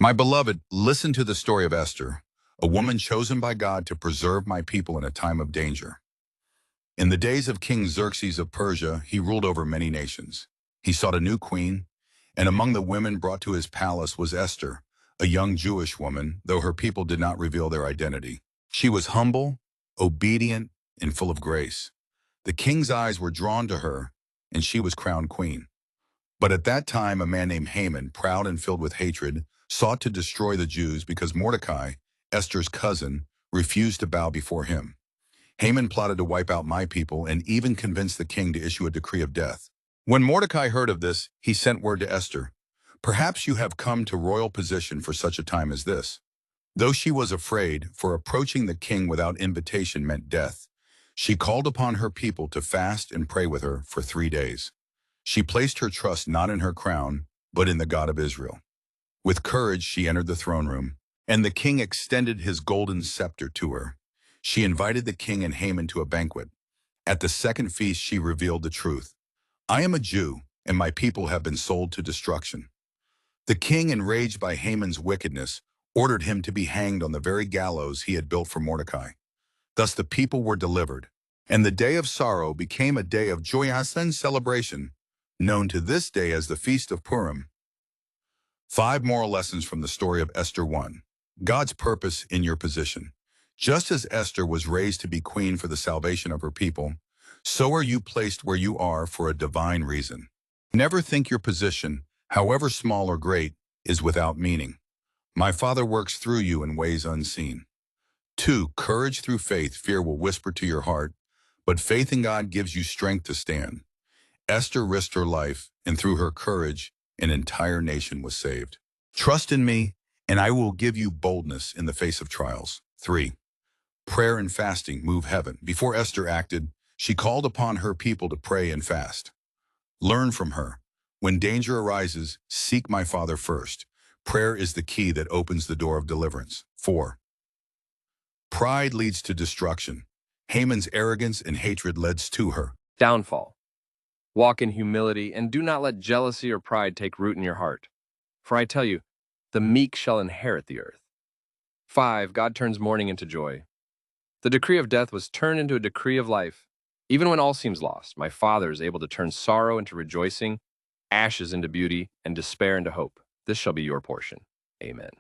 My beloved, listen to the story of Esther, a woman chosen by God to preserve my people in a time of danger. In the days of King Xerxes of Persia, he ruled over many nations. He sought a new queen, and among the women brought to his palace was Esther, a young Jewish woman, though her people did not reveal their identity. She was humble, obedient, and full of grace. The king's eyes were drawn to her, and she was crowned queen. But at that time, a man named Haman, proud and filled with hatred, sought to destroy the Jews because Mordecai, Esther's cousin, refused to bow before him. Haman plotted to wipe out my people and even convinced the king to issue a decree of death. When Mordecai heard of this, he sent word to Esther, "Perhaps you have come to royal position for such a time as this." Though she was afraid, for approaching the king without invitation meant death, she called upon her people to fast and pray with her for 3 days. She placed her trust not in her crown, but in the God of Israel. With courage, she entered the throne room, and the king extended his golden scepter to her. She invited the king and Haman to a banquet. At the second feast, she revealed the truth. "I am a Jew, and my people have been sold to destruction." The king, enraged by Haman's wickedness, ordered him to be hanged on the very gallows he had built for Mordecai. Thus the people were delivered, and the day of sorrow became a day of joyous and celebration, known to this day as the Feast of Purim. 5 moral lessons from the story of Esther. 1. God's purpose in your position. Just as Esther was raised to be queen for the salvation of her people, so are you placed where you are for a divine reason. Never think your position, however small or great, is without meaning. My Father works through you in ways unseen. 2. Courage through faith. Fear will whisper to your heart, but faith in God gives you strength to stand. Esther risked her life, and through her courage, an entire nation was saved. Trust in me, and I will give you boldness in the face of trials. 3. Prayer and fasting move heaven. Before Esther acted, she called upon her people to pray and fast. Learn from her. When danger arises, seek my Father first. Prayer is the key that opens the door of deliverance. 4. Pride leads to destruction. Haman's arrogance and hatred led to her downfall. Walk in humility, and do not let jealousy or pride take root in your heart. For I tell you, the meek shall inherit the earth. 5. God turns mourning into joy. The decree of death was turned into a decree of life. Even when all seems lost, my Father is able to turn sorrow into rejoicing, ashes into beauty, and despair into hope. This shall be your portion. Amen.